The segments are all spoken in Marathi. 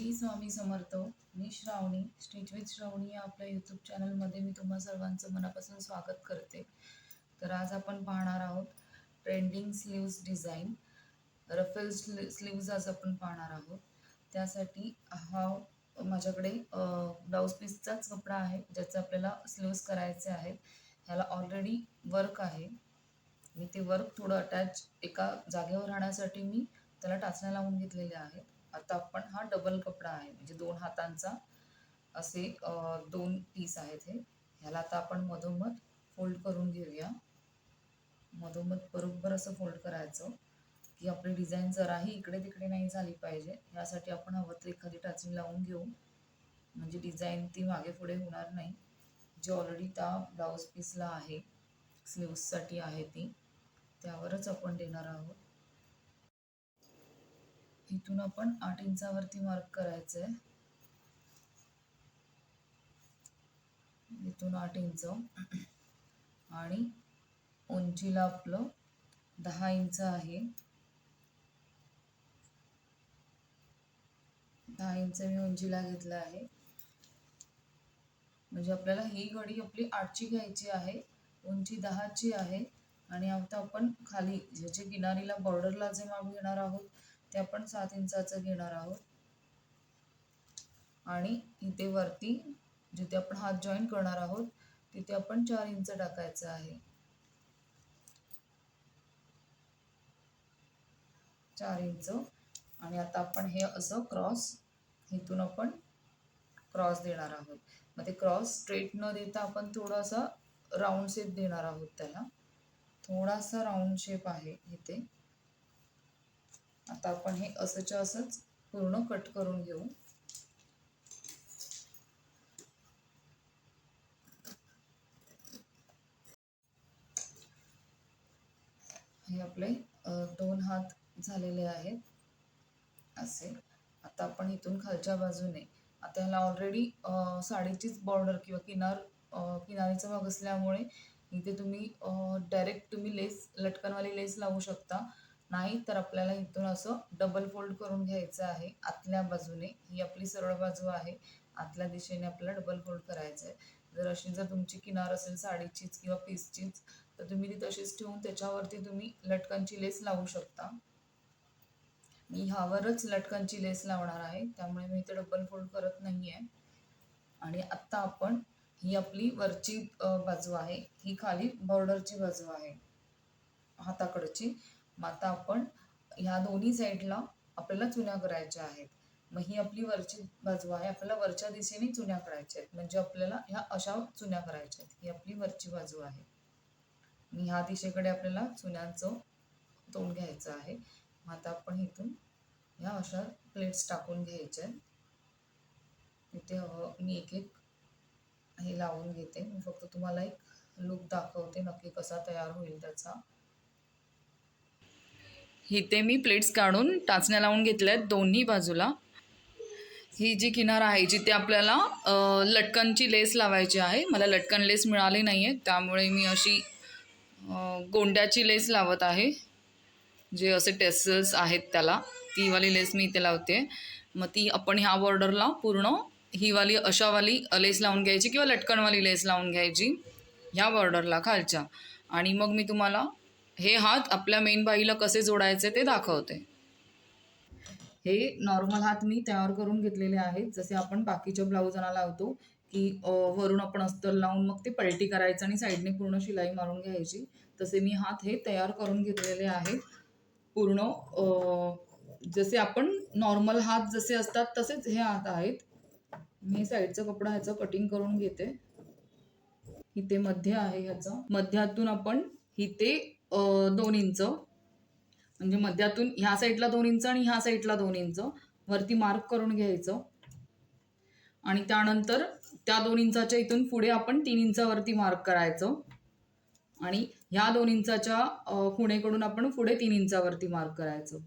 श्री स्वामी समर्थ. मी श्रावणी, स्टिच विथ श्रावणी या आपल्या यूट्यूब चॅनलमध्ये मी तुम्हा सर्वांचं मनापासून स्वागत करते. तर आज आपण पाहणार आहोत trending sleeves design, ruffle sleeves आज आपण पाहणार आहोत. त्यासाठी हा माझ्याकडे ब्लाऊज पीसचाच कपडा आहे ज्याचं आपल्याला स्लीव्ज करायचे आहेत. ह्याला ऑलरेडी वर्क आहे. मी ते वर्क थोडं अटॅच एका जागेवर राहण्यासाठी मी त्याला टाचण्या लावून घेतलेल्या आहेत. आता आपण हा डबल कपडा आहे, म्हणजे 2 हातांचा असे 2 पीस आहेत हे. ह्याला आता आपण मधोमध फोल्ड करून घेऊया. मधोमध बरोबर असं फोल्ड करायचं की आपली डिझाईन जराही इकडे तिकडे नाही झाली पाहिजे. यासाठी आपण हवं तर एखादी टाचणी लावून घेऊ, म्हणजे डिझाईन ती मागे पुढे होणार नाही. जी ऑलरेडी त्या ब्लाऊज पीसला आहे, स्लीव्ससाठी आहे ती, त्यावरच आपण देणार आहोत. इथून आपण 8 इंचावरती मार्क करायचं आहे. इथून 8 इंच आणि उंचीला आपलं 10 इंच आहे. 10 इंच मी उंचीला घेतलं आहे. म्हणजे आपल्याला ही घडी आपली 8ची घ्यायची आहे, उंची 10ची आहे. आणि आता आपण खाली ज्याच्या किनारीला बॉर्डरला जे माप घेणार आहोत ते आपण 7 इंचाचं घेणार आहोत. आणि इथे वरती जिथे आपण हात जॉईन करणार आहोत तिथे आपण 4 इंच टाकायचं आहे. 4 इंच. आणि आता आपण हे असं क्रॉस इथून आपण क्रॉस देणार आहोत. मग ते क्रॉस स्ट्रेट न देता आपण थोडासा राऊंड शेप देणार आहोत. त्याला थोडासा राऊंड शेप आहे इथे. आता आपण हे असंच्या असंच पूर्ण कट करून घेऊ. हे आपले 2 हात झालेले आहेत असे. आता आपण इथून खालच्या बाजूने, आता ह्याला ऑलरेडी साडीचीच बॉर्डर किंवा किनारीचा भाग असल्यामुळे इथे तुम्ही डायरेक्ट तुम्ही लेस, लटकनवाली लेस लावू शकता. नाही तर आपल्याला इथून असं डबल फोल्ड करून घ्यायचं आहे आतल्या बाजूने. ही आपली सरळ बाजू आहे, आतल्या दिशेने आपल्याला डबल फोल्ड करायचं आहे. जर तुमची किनार असेल साडीचीच किंवा पीसचीच तर तुम्ही ती तशीच ठेवून त्याच्यावरती तुम्ही लटकनची लेस लावू शकता. मी ह्यावरच लटकनची लेस लावणार आहे, त्यामुळे मी इथे डबल फोल्ड करत नाही आहे. आणि आत्ता आपण ही आपली वरची बाजू आहे, ही खाली बॉर्डरची बाजू आहे हाताकडची. मग आता आपण ह्या दोन्ही साईडला आपल्याला चुन्या करायच्या आहेत. मग ही आपली वरची बाजू आहे, आपल्याला वरच्या दिशेने चुन्या करायच्या आहेत. म्हणजे आपल्याला ह्या अशा चुन्या करायच्या आहेत. ही आपली वरची बाजू आहे आणि ह्या दिशेकडे आपल्याला चुन्यांचं तोंड घ्यायचं आहे. मग आता आपण इथून ह्या अशा प्लेट्स टाकून घ्यायच्या. तिथे मी एक एक हे लावून घेते. मी फक्त तुम्हाला एक लुक दाखवते नक्की कसा तयार होईल त्याचा. इथे मी प्लेट्स काढून टाचण्या लावून घेतल्या आहेत दोन्ही बाजूला. ही जी किनार आहे जिथे आपल्याला लटकनची लेस लावायची आहे, मला लटकन लेस मिळाली नाही आहे, त्यामुळे मी अशी गोंड्याची लेस लावत आहे. जे असे टेसल्स आहेत त्याला, ती वाली लेस मी इथे लावते. मग ती आपण ह्या बॉर्डरला पूर्ण ही वाली अशावाली लेस लावून घ्यायची किंवा लटकनवाली लेस लावून घ्यायची ह्या बॉर्डरला खालच्या. आणि मग मी तुम्हाला हे हात आपल्या मेन बाईला कसे जोडायचे ते दाखवते. हे नॉर्मल हात मी तयार करून घेतलेले आहेत, जसे आपण बाकीच्या ब्लाऊजांना लावतो की वरून आपण अस्तर लावून मग ते पलटी करायचं आणि साईडने पूर्ण शिलाई मारून घ्यायची. तसे मी हात हे तयार करून घेतलेले आहेत पूर्ण. जसे आपण नॉर्मल हात जसे असतात तसेच हे हात आहेत. मी साईडचा कपडा ह्याचं कटिंग करून घेते. इथे मध्य आहे ह्याचं, मध्यातून आपण इथे 2 इंच, म्हणजे मध्यातून ह्या साईडला 2 इंच आणि ह्या साईडला 2 इंच वरती मार्क करून घ्यायचं. आणि त्यानंतर त्या 2 इंचाच्या इथून पुढे आपण 3 इंचावरती मार्क करायचं. आणि ह्या 2 इंचाच्या खुणेकडून आपण पुढे 3 इंचावरती मार्क करायचं.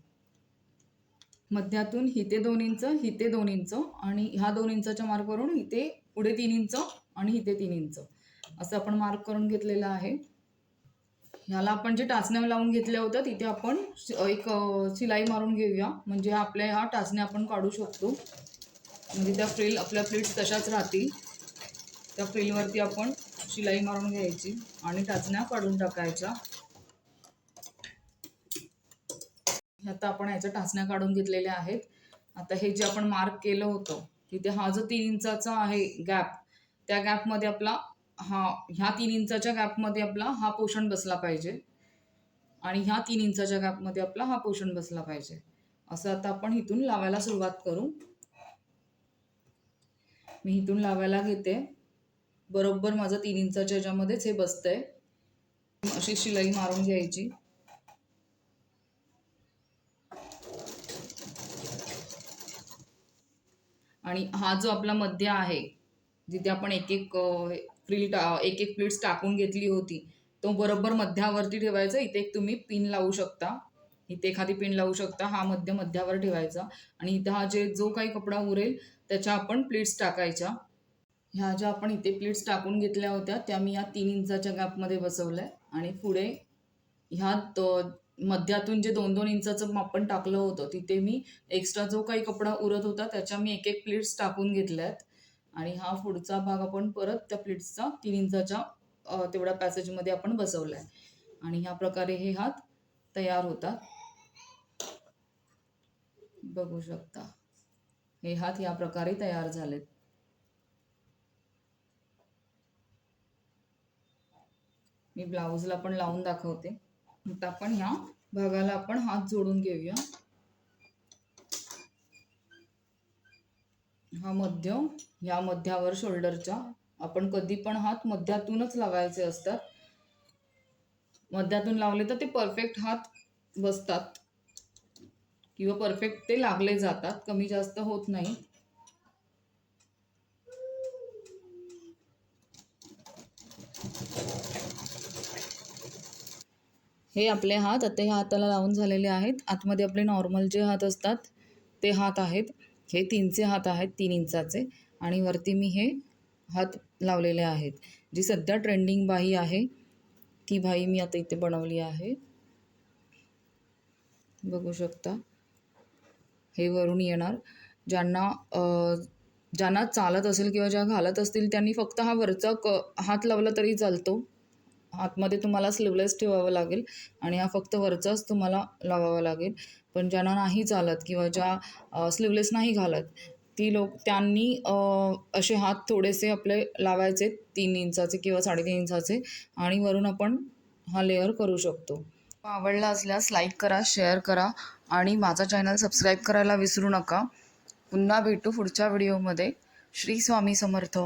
मध्यातून इथे 2 इंच, इथे 2 इंच आणि ह्या 2 इंचाच्या मार्कवरून इथे पुढे 3 इंच आणि इथे 3 इंच असं आपण मार्क करून घेतलेलं आहे. ह्याला आपण जे टाचण्या लावून घेतल्या होत्या तिथे आपण एक शिलाई मारून घेऊया, म्हणजे आपल्या ह्या टाचण्या आपण काढू शकतो. म्हणजे त्या फ्रिल आपल्या प्लेट्स तशाच राहतील. त्या फ्रिलवरती आपण शिलाई मारून घ्यायची आणि टाचण्या काढून टाकायच्या. आता आपण ह्याच्या टाचण्या काढून घेतलेल्या आहेत. आता हे जे आपण मार्क केलं होतं तिथे हा जो 3 इंचाचा आहे गॅप, त्या गॅपमध्ये आपला ह्या 3 इंचाच्या गॅपमध्ये आपला हा पोर्शन बसला पाहिजे आणि ह्या 3 इंचाच्या गॅपमध्ये आपला हा पोर्शन बसला पाहिजे. असं आता आपण इथून लावायला सुरुवात करू. मी इथून लावायला घेते. बरोबर माझं 3 इंचाच्या ह्याच्यामध्येच हे बसतंय. अशी शिलाई मारून घ्यायची. आणि हा जो आपला मध्य आहे, जिथे आपण एक एक प्लेट्स टाकून घेतली होती, तो बरोबर मध्यावरती ठेवायचा. इथे एक तुम्ही पिन लावू शकता, इथे एखादी पिन लावू शकता. हा मध्यावर ठेवायचा आणि इथं हा जो काही कपडा उरेल त्याच्या आपण प्लेट्स टाकायच्या. ह्या ज्या आपण इथे प्लेट्स टाकून घेतल्या होत्या त्या मी या 3 इंचाच्या गॅपमध्ये बसवल्या आणि पुढे ह्यात मध्यातून जे 2-2 इंचाचं आपण टाकलं होतं तिथे मी एक्स्ट्रा जो काही कपडा उरत होता त्याच्या मी एक एक प्लेट्स टाकून घेतल्यात आणि हा पुढचा भाग आपण परत त्या प्लेट्सचा 3 इंचाच्या तेवढ्या पॅसेजमध्ये आपण बसवलाय आणि ह्या प्रकारे हे हात तयार होतात. बघू शकता हे हात या प्रकारे तयार झालेत. मी ब्लाऊजला पण लावून दाखवते. आता आपण ह्या भागाला आपण हात जोडून घेऊया. हा मध्य ह्या मध्यावर शोल्डरच्या आपण कधी पण हात मध्यातूनच लावायचे असतात. मध्यातून लावले तर ते परफेक्ट हात बसतात किंवा परफेक्ट ते लागले जातात, कमी जास्त होत नाही. हे आपले हात आता ह्या हाताला लावून झालेले आहेत. आतमध्ये आपले नॉर्मल जे हात असतात ते हात आहेत. हे 3चे हात आहेत, 3 इंचाचे आणि वरती मी हे हात लावलेले आहेत. जी सध्या ट्रेंडिंग बाही आहे ती बाही मी आता इथे बनवली आहे. बघू शकता हे वरून येणार. ज्यांना चालत असेल किंवा ज्या घालत असतील त्यांनी फक्त हा वरचा हात लावला तरी चालतो. आतमध्ये तुम्हाला स्लीवलेस ठेवावं लागेल आणि हा फक्त वरचाच तुम्हाला लावावा लागेल. पण ज्यांना नाही चालत किंवा ज्या स्लीवलेस नाही घालत त्यांनी असे हात थोडेसे आपले लावायचे 3 इंचाचे किंवा 3.5 इंचाचे आणि वरून आपण हा लेअर करू शकतो. आवडला असल्यास लाईक करा, शेअर करा आणि माझा चॅनल सबस्क्राईब करायला विसरू नका. पुन्हा भेटू पुढच्या व्हिडिओमध्ये. श्री स्वामी समर्थ.